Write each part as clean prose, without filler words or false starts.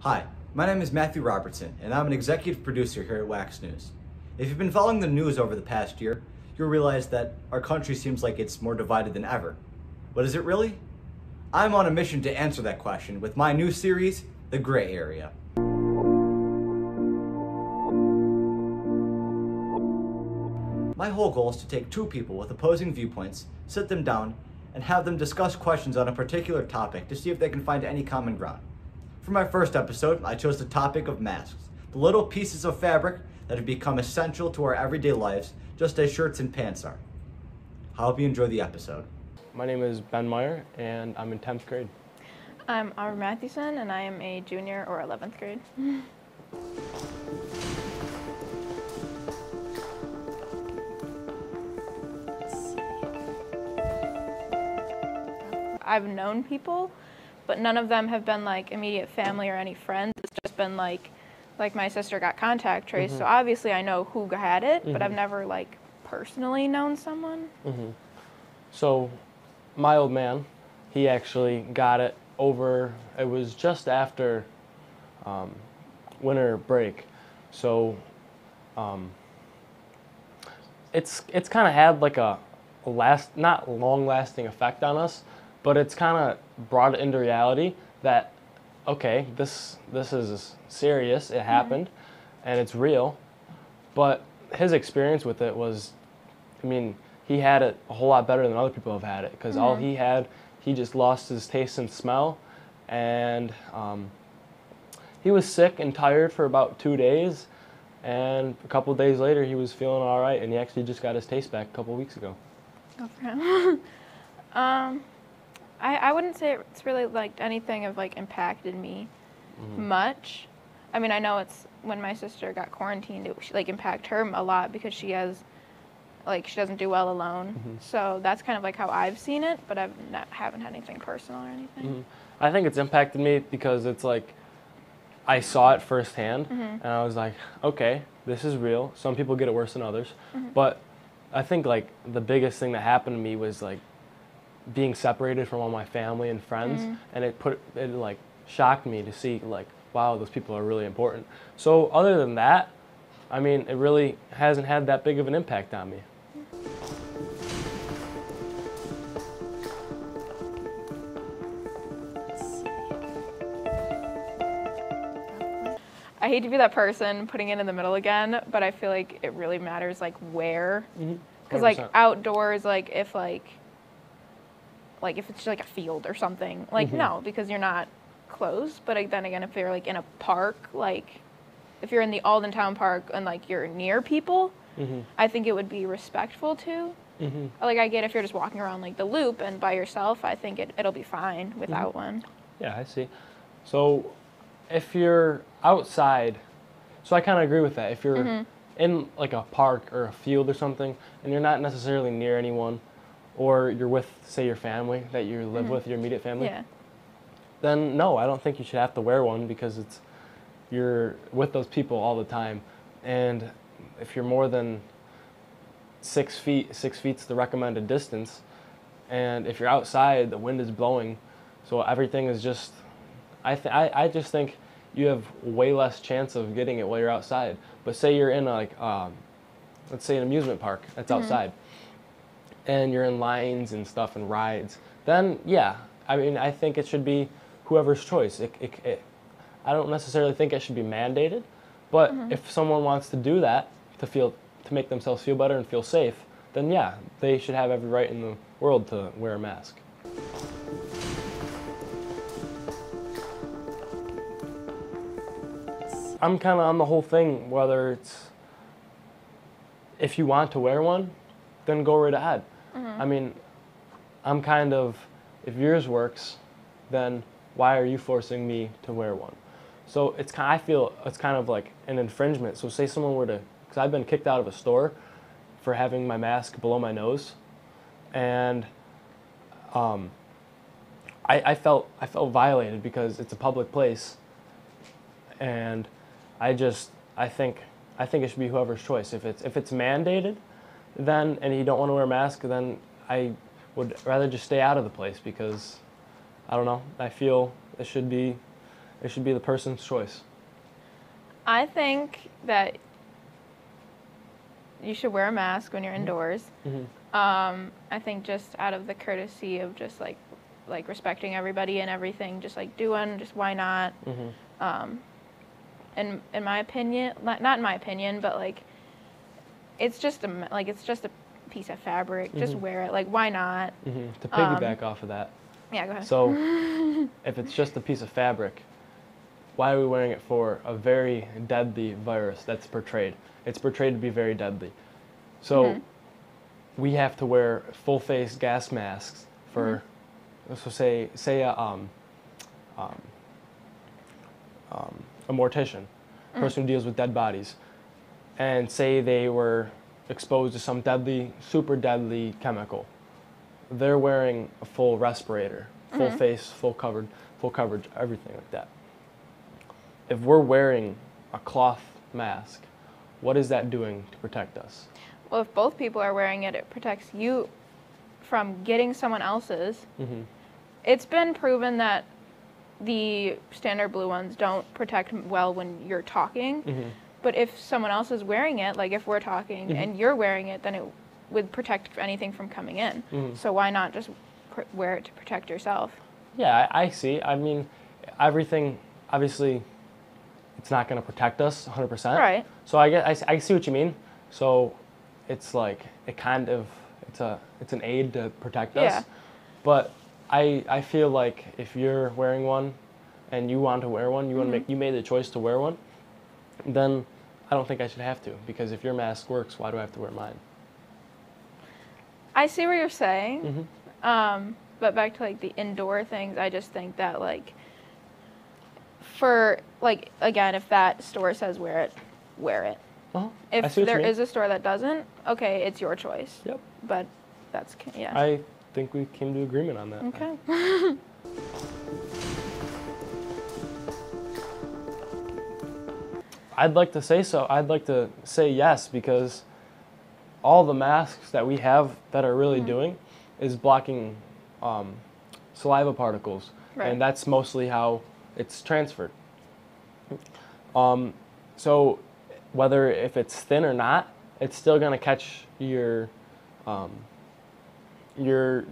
Hi, my name is Matthew Robertson, and I'm an executive producer here at WACS News. If you've been following the news over the past year, you'll realize that our country seems like it's more divided than ever. But is it really? I'm on a mission to answer that question with my new series, The Gray Area. My whole goal is to take two people with opposing viewpoints, sit them down, and have them discuss questions on a particular topic to see if they can find any common ground. For my first episode, I chose the topic of masks, the little pieces of fabric that have become essential to our everyday lives, just as shirts and pants are. I hope you enjoy the episode. My name is Ben Meyer, and I'm in 10th grade. I'm Aubrey Matthewson, and I am a junior or 11th grade. I've known people, but none of them have been like immediate family or any friends. It's just been like my sister got contact traced, so obviously I know who had it, but I've never like personally known someone. So my old man, he actually got it it was just after winter break. So it's kind of had like a not long-lasting effect on us, but it's kind of brought it into reality that, okay, this is serious, it happened, and it's real. But his experience with it was, I mean, he had it a whole lot better than other people have had it, because all he had, he just lost his taste and smell, and he was sick and tired for about 2 days, and a couple of days later he was feeling all right, and he actually just got his taste back a couple of weeks ago. Good for him. I wouldn't say it's really like anything of like impacted me much. I mean, I know it's when my sister got quarantined, it like impacted her a lot because she doesn't do well alone. So that's kind of like how I've seen it, but haven't had anything personal or anything. I think it's impacted me because it's like I saw it firsthand, and I was like, okay, this is real. Some people get it worse than others, but I think like the biggest thing that happened to me was like being separated from all my family and friends, and it like shocked me to see like, wow, those people are really important. So other than that, I mean, it really hasn't had that big of an impact on me. I hate to be that person putting it in the middle again, but I feel like it really matters like where, because like outdoors, like if it's just like a field or something, like no, because you're not close. But like, then again, if you're like in a park, like if you're in the Aldentown Park and like you're near people, I think it would be respectful too. Like I get if you're just walking around like the loop and by yourself, I think it'll be fine without one. Yeah, I see. So if you're outside, so I kind of agree with that. If you're in like a park or a field or something, and you're not necessarily near anyone, or you're with, say, your family that you live with, your immediate family, then no, I don't think you should have to wear one because you're with those people all the time. And if you're more than 6 feet, 6 feet's the recommended distance. And if you're outside, the wind is blowing, so everything is just, I just think you have way less chance of getting it while you're outside. But say you're in like, let's say an amusement park that's outside, and you're in lines and stuff and rides, then yeah, I mean, I think it should be whoever's choice. I don't necessarily think it should be mandated, but if someone wants to do that to make themselves feel better and feel safe, then yeah, they should have every right in the world to wear a mask. I'm kind of on the whole thing, whether it's, if you want to wear one, then go right ahead. I mean, I'm kind of, if yours works, then why are you forcing me to wear one? So I feel it's kind of like an infringement. So say someone were to, because I've been kicked out of a store for having my mask below my nose, and I felt violated because it's a public place, and I think it should be whoever's choice. If it's mandated, then, and you don't want to wear a mask, then I would rather just stay out of the place because, I don't know, I feel it should It should be the person's choice. I think that you should wear a mask when you're indoors. I think just out of the courtesy of just like respecting everybody and everything, just like doing, just why not? In my opinion, not in my opinion, but like it's just a piece of fabric. Just wear it. Like, why not? To piggyback off of that. Yeah, go ahead. So, if it's just a piece of fabric, why are we wearing it for a very deadly virus that's portrayed? It's portrayed to be very deadly. So, we have to wear full-face gas masks for, so say a mortician, a person who deals with dead bodies, and say they were exposed to some deadly, super deadly chemical. They're wearing a full respirator, full face, full coverage, everything like that. If we're wearing a cloth mask, what is that doing to protect us? Well, if both people are wearing it, it protects you from getting someone else's. It's been proven that the standard blue ones don't protect well when you're talking. But if someone else is wearing it, like if we're talking and you're wearing it, then it would protect anything from coming in. So why not just wear it to protect yourself? Yeah, I see. I mean, everything, obviously, it's not going to protect us 100%. Right. So I see what you mean. So it's like, it's an aid to protect us. Yeah. But I feel like if you're wearing one and you want to wear one, you made the choice to wear one, then I don't think I should have to, because if your mask works, why do I have to wear mine? I see what you're saying. But back to like the indoor things, I just think that like for like, again, if that store says wear it, wear it. If there is a store that doesn't, okay, it's your choice. Yep. But that's, yeah. I think we came to agreement on that. Okay. I'd like to say so. I'd like to say yes, because all the masks that we have that are really doing is blocking saliva particles. Right. And that's mostly how it's transferred. So whether if it's thin or not, it's still going to catch your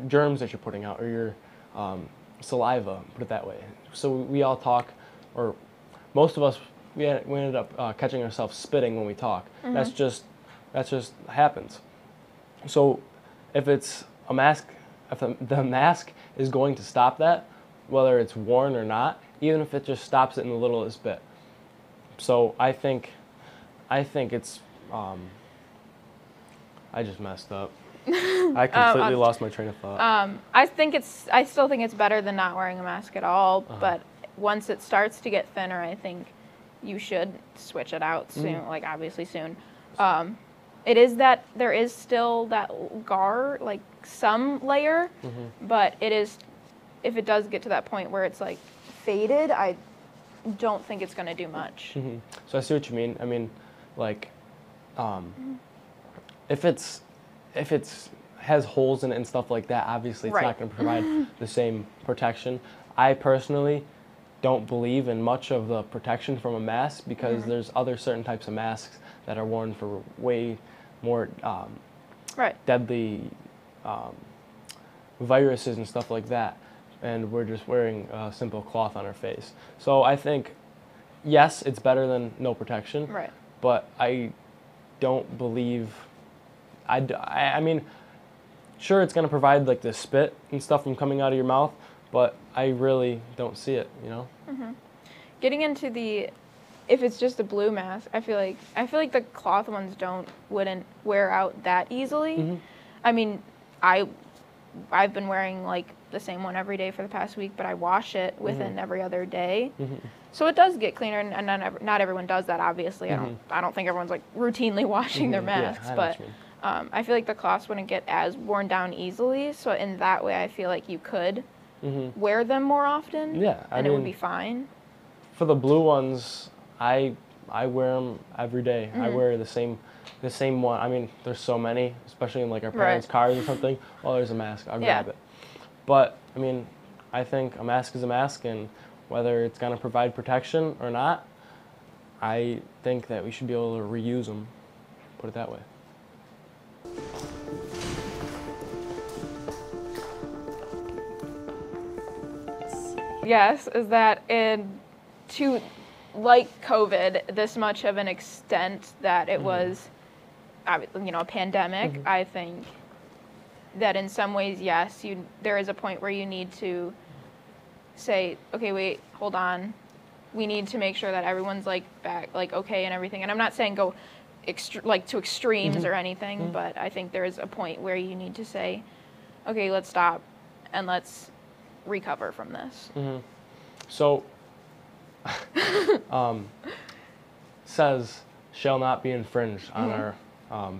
germs that you're putting out, or your saliva, put it that way. So we all talk, or most of us, we ended up catching ourselves spitting when we talk. That's just happens. So if it's a mask, if the mask is going to stop that, whether it's worn or not, even if it just stops it in the littlest bit. So I think it's, I just messed up. I completely lost my train of thought. I still think it's better than not wearing a mask at all, but once it starts to get thinner, I think you should switch it out soon, like obviously soon. It is that there is still that like some layer, but it is, if it does get to that point where it's like faded, I don't think it's going to do much. So I see what you mean. I mean, like, if it's has holes in it and stuff like that, obviously it's not going to provide the same protection. I personally don't believe in much of the protection from a mask, because there's other certain types of masks that are worn for way more deadly viruses and stuff like that, and we're just wearing a simple cloth on our face. So I think, yes, it's better than no protection, but I don't believe, I mean, sure, it's going to provide like the spit and stuff from coming out of your mouth, but I really don't see it, you know? Getting into if it's just a blue mask, I feel like the cloth ones wouldn't wear out that easily. I mean, I've been wearing like the same one every day for the past week, but I wash it within every other day. So it does get cleaner, and not everyone does that, obviously. I don't think everyone's like routinely washing their masks, but I feel like the cloths wouldn't get as worn down easily. So in that way, I feel like you could wear them more often. Yeah, and it would be fine. For the blue ones, I wear them every day. I wear the same one. I mean, there's so many, especially in like our parents' cars or something. Oh, there's a mask. I'll grab it. But I mean, I think a mask is a mask, and whether it's going to provide protection or not, I think that we should be able to reuse them, put it that way. Yes, is that like COVID, this much of an extent that it was, a pandemic, I think that in some ways, yes, there is a point where you need to say, okay, wait, hold on. We need to make sure that everyone's back, okay and everything. And I'm not saying go to extremes or anything, but I think there is a point where you need to say, okay, let's stop and let's recover from this. So, says shall not be infringed on our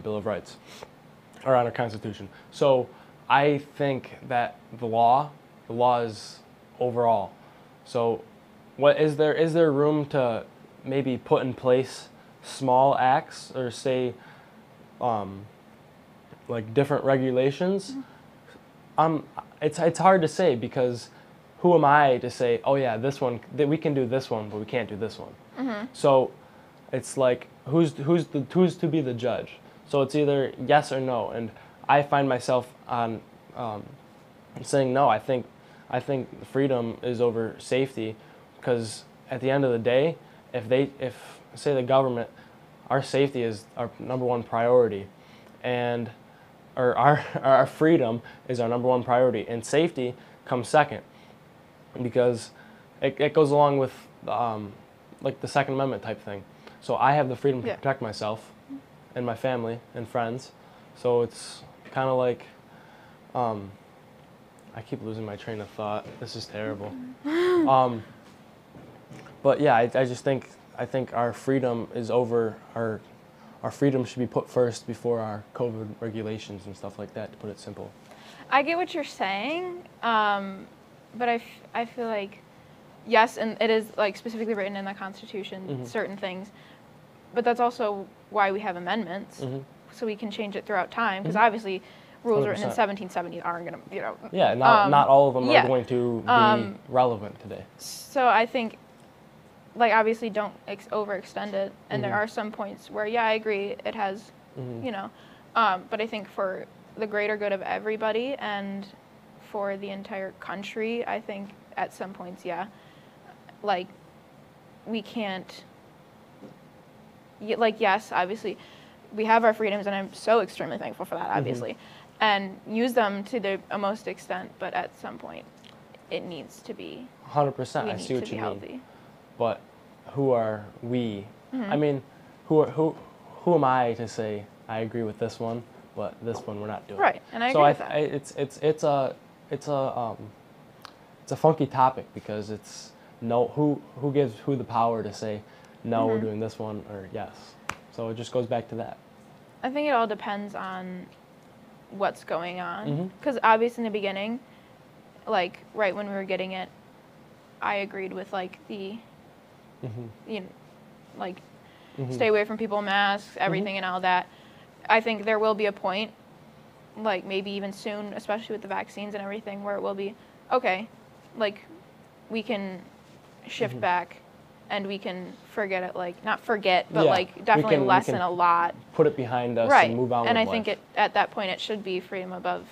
Bill of Rights or on our Constitution. So I think that the law is overall. So what is there room to maybe put in place small acts or say like different regulations? It's hard to say because who am I to say, oh yeah, this one that we can do this one, but we can't do this one. So it's like who's to be the judge? So it's either yes or no, and I find myself on saying no. I think freedom is over safety, because at the end of the day, if say the government, our safety is our number one priority, and our freedom is our number one priority, and safety comes second, because it goes along with like the Second Amendment type thing. So I have the freedom to protect myself and my family and friends. So it's kind of like, I keep losing my train of thought. This is terrible. But yeah, I think our freedom is over, our freedom should be put first before our COVID regulations and stuff like that, to put it simple. I get what you're saying, but I feel like, yes, and it is like specifically written in the Constitution, certain things, but that's also why we have amendments, so we can change it throughout time, because obviously rules 100%. Written in 1770 aren't going to, Yeah, not all of them are going to be relevant today. So I think, like, obviously don't overextend it, and there are some points where, yeah, I agree, it has, but I think for the greater good of everybody and for the entire country, I think at some points, like, we can't, like, yes, obviously, we have our freedoms, and I'm so extremely thankful for that, obviously, and use them to the most extent, but at some point, it needs to be 100%. I see what you mean. Healthy. But who are we? I mean, who am I to say I agree with this one, but this one we're not doing? Right, and I agree with that. It's a funky topic, because it's who gives who the power to say no, we're doing this one, or yes. So it just goes back to that. I think it all depends on what's going on, because obviously in the beginning, like right when we were getting it, I agreed with like the stay away from people, masks, everything and all that. I think there will be a point, like maybe even soon, especially with the vaccines and everything, where it will be, okay, like we can shift back and we can forget it, like not forget, but like definitely lessen a lot. Put it behind us and move on and with I think at that point it should be freedom above,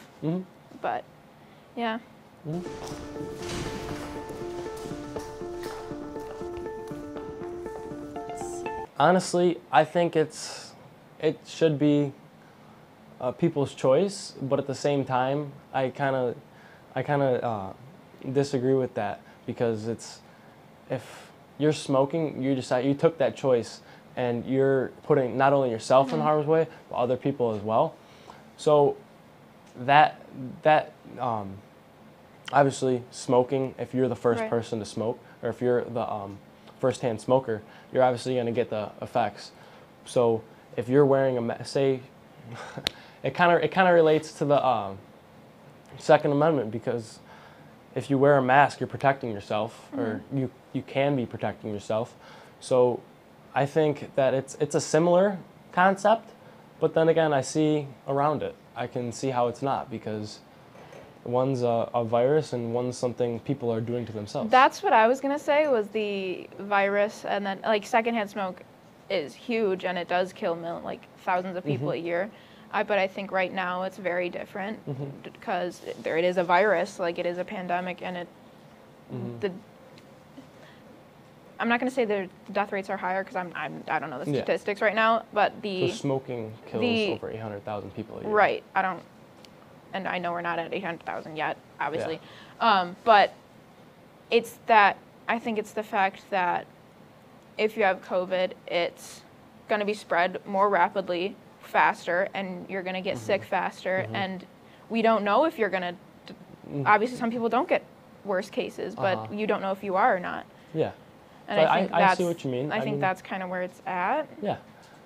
but yeah. Honestly, I think it should be people's choice, but at the same time, I kind of disagree with that, because if you're smoking, you took that choice, and you're putting not only yourself in harm's way, but other people as well. So that obviously smoking, if you're the first person to smoke, or if you're the first-hand smoker, you're obviously going to get the effects. So if you're wearing it kind of relates to the Second Amendment, because if you wear a mask, you're protecting yourself, or you can be protecting yourself. So I think that it's a similar concept, but then again, I see around it. I can see how it's not, because One's a virus and one's something people are doing to themselves. That's what I was going to say, was the virus, and then like secondhand smoke is huge and it does kill thousands of people a year. But I think right now it's very different because it is a virus, like it is a pandemic, and I'm not going to say the death rates are higher because I don't know the statistics right now, but so smoking kills over 800,000 people a year. Right. And I know we're not at 800,000 yet, obviously. Yeah. But I think it's the fact that if you have COVID, it's going to be spread more rapidly, faster, and you're going to get sick faster. And we don't know if you're going to, obviously some people don't get worse cases, but you don't know if you are or not. Yeah. And so I see what you mean. I think that's kind of where it's at. Yeah.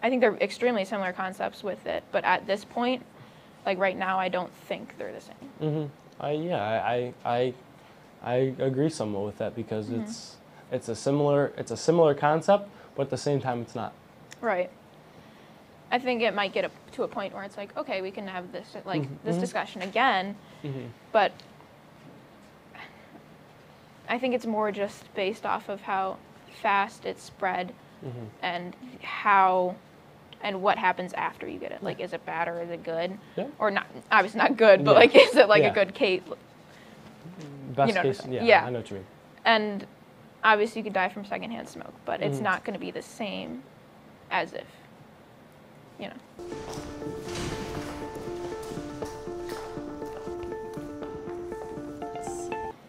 I think they're extremely similar concepts with it, but at this point, like right now, I don't think they're the same. I agree somewhat with that because it's a similar concept, but at the same time, it's not. Right. I think it might get to a point where it's like, okay, we can have this this discussion again, but I think it's more just based off of how fast it's spread and how and what happens after you get it. Like, is it bad or is it good? Yeah. Or not? Obviously not good, but like, is it a good case? Best case, yeah. I know what you mean. And obviously you could die from secondhand smoke, but it's not going to be the same as if,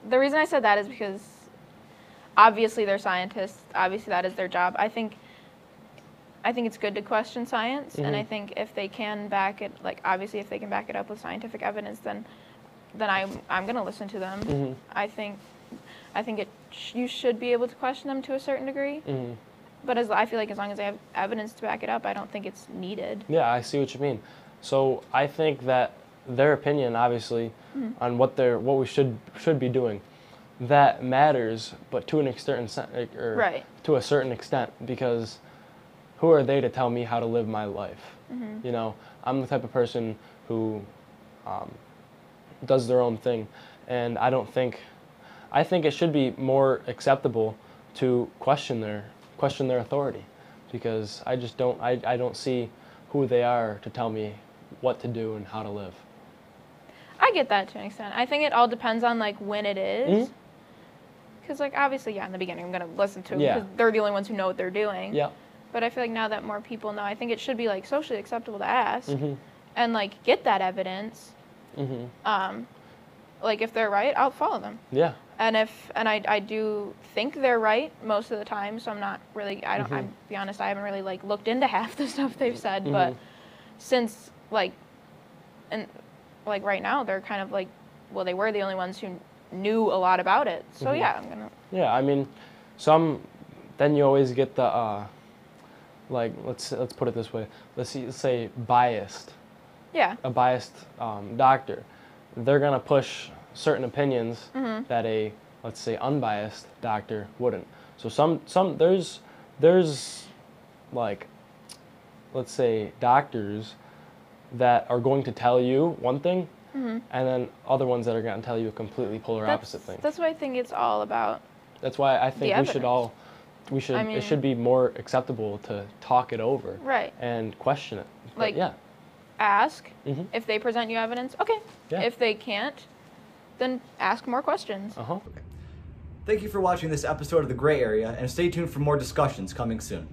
The reason I said that is because obviously they're scientists. Obviously that is their job. I think it's good to question science, and I think if they can back it, obviously if they can back it up with scientific evidence, then I'm going to listen to them. I think you should be able to question them to a certain degree. But I feel like as long as they have evidence to back it up, I don't think it's needed. Yeah, I see what you mean. So I think that their opinion, obviously, on what we should be doing, that matters, but to an extent, to a certain extent, because who are they to tell me how to live my life? I'm the type of person who does their own thing, and I think it should be more acceptable to question their authority, because I don't see who they are to tell me what to do and how to live. I get that to an extent. I think it all depends on when it is. Because obviously, in the beginning I'm going to listen to them because they're the only ones who know what they're doing. Yeah. But I feel like now that more people know, I think it should be socially acceptable to ask and get that evidence. If they're right, I'll follow them. Yeah. And I do think they're right most of the time, so I'm not really, I'm be honest, I haven't really looked into half the stuff they've said, but since right now they're kind of they were the only ones who knew a lot about it. So I'm gonna. Yeah, I mean, then you always get the let's put it this way. Let's say biased. Yeah. A biased doctor. They're gonna push certain opinions that a, let's say, unbiased doctor wouldn't. So there's let's say, doctors that are going to tell you one thing, and then other ones that are going to tell you a completely polar opposite thing. That's what I think it's all about. That's why I think it should be more acceptable to talk it over, right, and question it. But, ask if they present you evidence. Okay. Yeah. If they can't, then ask more questions. Okay. Thank you for watching this episode of The Gray Area, and stay tuned for more discussions coming soon.